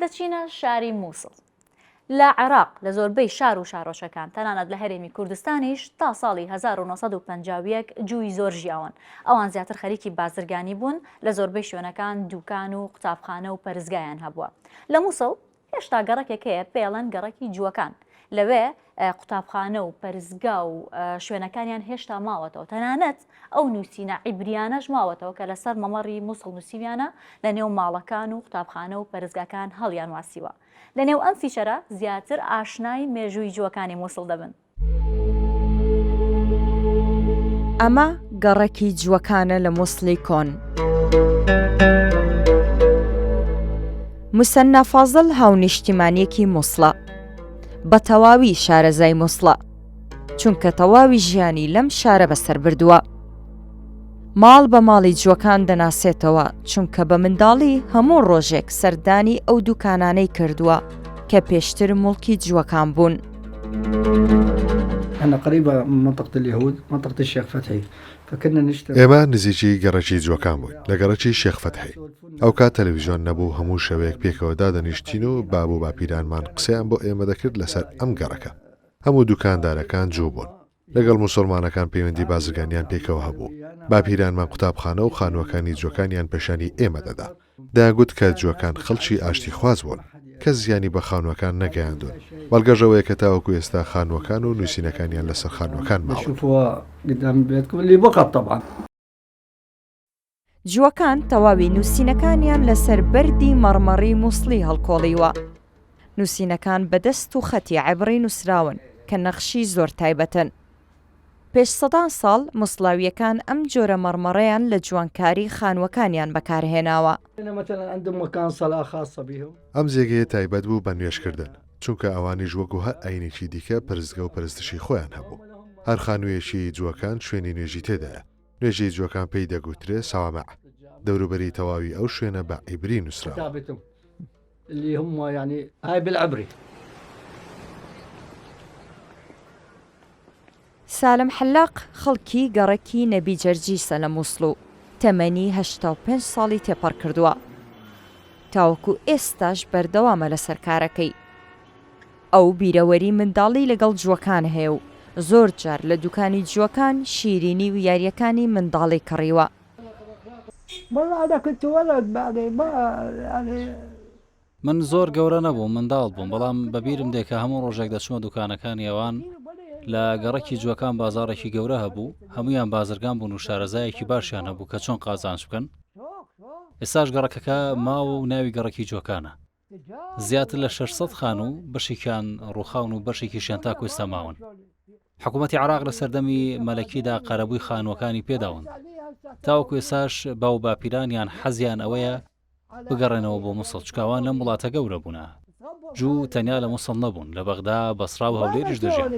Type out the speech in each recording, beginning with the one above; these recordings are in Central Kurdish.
دەچینە شاری مووسڵ. لە عێراق لە زۆربەی شار و شارۆچەکان تەنانەت لە هەرێمی کوردستانیش تا ساڵی 1950 جووی زۆر ژیاون. ئەوان زیاتر خەریکی بازرگانی بوون، لە زۆربەی شوێنەکان دوکان و قوتابخانە و پەرزگایان هەبووە. لە مووسڵ هێشتا گەڕەکێکەیە پێڵەن گەڕەکی جووەکان. لەوێ قوتابخانە و پەرزگا و شوێنەکانیان هێشتا ماوەتەوە، تەنانەت ئەو نووسینە عیبریانەش ماوەتەوە کە لەسەر مەمەڕی مووسڵ نووسیویانە لە نێو ماڵەکان و قوتابخانە و پەرزگاکان هەڵیان واسیوە. لە نێو ئەم فیچەرە زیاتر ئاشنای مێژووی جووەکانی مووسڵ دەبن. ئەمە گەڕەکی جووەکانە لە مووسڵی کۆن. موسەنا فازڵ هاونیشتیمانیەکی مووسڵە، بە تەواوی شارەزای مووسڵە، چونکە تەواوی ژیانی لەم شارە بەسەر بردووە. ماڵ بە ماڵی جووەکان دەناسێتەوە، چونکە بە منداڵی هەموو ڕۆژێک سەردانی ئەو دوکانانەی کردووە کە پێشتر موڵکی جووەکان بوون. أنا قريبة من منطقة اليهود، منطقة الشيخ فتحي، فكنا نشتغل. ئێمە نزیکی گەڕەکی جووەکان بووین لە گەڕەکی شێخ فتحی. ئەو کات تەلەڤیزیۆن نەبوو، هەموو شەوەیەک پێکەوە دادەنیشتین و بابوو باپیرانمان قسەیان بۆ ئێمە دەکرد لەسەر ئەم گەڕەکە. هەموو دوکاندارەکان جوو بوون. لەگەڵ موسڵمانەکان پەیوەندی بازرگانیان پێکەوە هەبوو. باپیرانمان قوتابخانە و خانووەکانی جووەکانیان پێشانی ئێمە دەدا. داگوت کە جووەکان خەڵکی ئاشتی خواز بوون، کە زیانی بە خانووەکان نەگەیاندون. بەڵگەژەوەیە کە تاوەکو ئێستا خانووەکان و نووسینەکانیان لەسەر خانووەکان ماوە. جووەکان تەواوی نووسینەکانیان لەسەر بەردی مەڕمەڕی مووسڵی هەڵکۆڵیوە. نووسینەکان بەدەست و خەتی عیبری نووسراون کە نەخشی زۆر تایبەتن. پێش سەدان ساڵ مووسڵاویەکان ئەم جۆرە مەڕمەڕەیان لە جوانکاری خانووەکانیان بەکارهێناوە. ئەم جێگەیە تایبەت بوو بە نوێشکردن، چونکە ئەوانیش وەکو هەر ئاینێکی دیکە پرزگە و پرستشی خۆیان هەبوو. هەر خانوویەشی جووەکان شوێنی نوێژی تێدایە. نوێژی جووەکان پێی دەگوترێ ساوامە. دەوروبەری تەواوی ئەو شوێنە بە عیبری نووسراوە. سالم حەلاق خەڵکی گەڕەکی نەبی جەرجیسە لە مووسڵ و تەمەنی 85 ساڵی تێپەڕ کردووە. تاوەکو ئێستاش بەردەوامە لەسەر کارەکەی. ئەو بیرەوەری منداڵی لەگەڵ جووەکان هەیە و زۆر جار لە دوکانی جووەکان شیرینی و یاریەکانی منداڵی کڕیوە. من زۆر گەورە نەبووم، منداڵ بووم، بەڵام بەبیرم دێکە هەموو ڕۆژێک دەچمە دوکانەکانی ئەوان. لە گەڕەکی جووەکان بازارێکی گەورە هەبوو، هەمویان بازرگان بوون و شارەزایەکی باشیان هەبوو کە چۆن قازانج بکەن. ئێستاش گەڕەکەکە ماوە و ناوی گەڕەکی جووەکانە. زیاتر لە 600 خان و بەشێکیان ڕووخاون و بەشێکیشیان تاکو ئێستا ماون. حکوومەتی عێراق لە سەردەمی مەلەکیدا قەرەبووی خانووەکانی پێداون. تاوەکو ئێساش باو باپیرانیان حەزیان ئەوەیە بگەڕێنەوە بۆ مووسڵ، چکاوان لەم وڵاتە گەورە بوونە. جوو تەنیا لە مووسڵ نەبوون، لە بەغدا، بەسرا و هەولێریش دەژیان.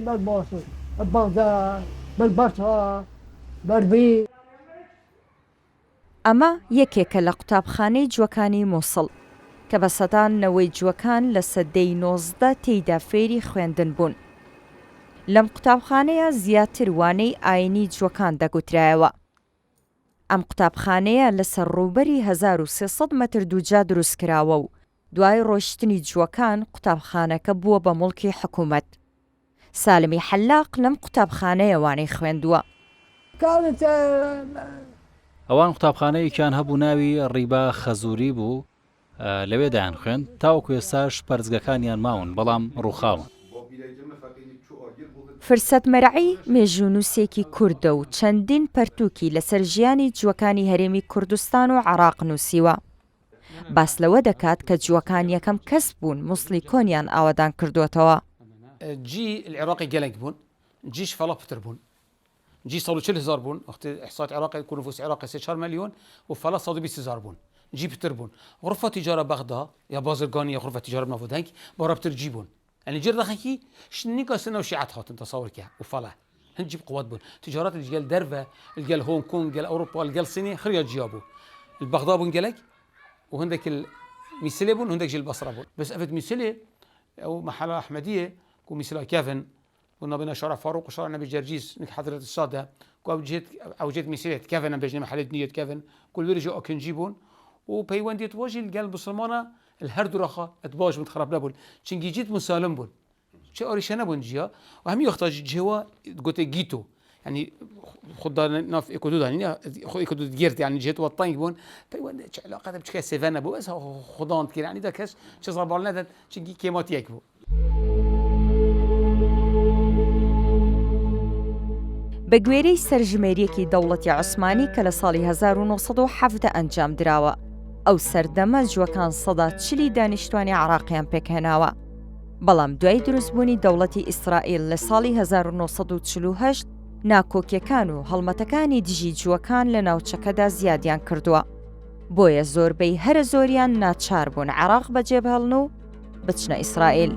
ئەمە یەکێکە لە قوتابخانەی جووەکانی مووسڵ کە بە سەدانەوەی جووەکان لە سەدەی 19 تێیدا فێری خوێندن بوون. لەم قوتابخانەیە زیاتر وانەی ئاینی جووەکان دەگوترایەوە. ئەم قوتابخانەیە لەسەر ڕووبەری 1300 مەتر دووجا دروست کراوە و دوای ڕۆیشتنی جووەکان قوتابخانەکە بووە بە موڵکی حکوومەت. سالمی حەلاق لەم قوتابخانەیە وانەی خوێندووە. ئەوان قوتابخانەیەکیان هەبوو ناوی ڕیبا خەزووری بوو، لەوێ دایان خوێند. تاوەکو ئێستاش پەرزگەکانیان ماون، بەڵام ڕووخاون. فرسەت مەرعی مێژوونووسێکی کوردە و چەندین پەرتووکی لەسەر ژیانی جووەکانی هەرێمی کوردستان و عێراق نووسیوە. باس لەوە دەکات کە جووەکان یەکەم کەس بوون مووسڵی کۆنیان ئاوادان کردوێتەوە. جی العراقي گەلێک بوون، جیش فەڵە پتر بوون، جی 140,000 بوون. وقتی إحصاءات عراقي يكون نفوس عراقي 4 مليون وفلا 120,000 بوون. جی پتر بوون. غرفة تجارة بغداد يا بازرگاني يا غرفة تجارة بنافذ هنك بارا پتر جی بوون. يعني جير دخنكي شنيكا سنة وشيعات خاطن تصور كيا وفلا هنجيب قوات بون تجارات اللي قال درفة اللي قال هونغ كونغ قال أوروبا اللي قال الصيني خريج جيابو البغداد بون قالك وهندك الميسلي بون وهندك جيل البصرة بون بس أفد ميسلي أو محل أحمدية كو ميسلا كافن كنا بين شارع فاروق وشارع نبي جرجيس نك حضرة السادة كو أوجيت ميسلي كافن بيجنا محل نية كافن كل بيرجع أكن جيبون وبيوندي تواجه قال بسلمانة الهرد رخا اتباش متخرب نبون چنگی جیت مسالم بون چه آریشه نبون جیا و همین وقتا جوا قلت جيتو يعني خد ناف اكودو يعني خو اكودو جيرت يعني جيت وطنج بون بيوان علاقه بشكل سيفانا بو بس خدان كده يعني ده كاش چه زبالنا ده چنگی كيمات يك بو بە گوێرەی سەرژمێریەکی دەوڵەتی عوسمانی کە لە ساڵی 1970 ئەنجام دراوە ئەو سەردەمە جووەکان سەدا 40 دانیشتوانی عراقیان پێکهێناوە بەڵام دوای دروستبوونی دەوڵەتی ئیسرائیل لە ساڵی 1948 ناکۆکیەکان و هەڵمەتەکانی دژی جووەکان لە ناوچەکەدا زیادیان کردووە بۆیە زۆربەی هەرە زۆریان ناچار بوون عێراق بەجێبهێڵن و بچنە ئیسرائیل.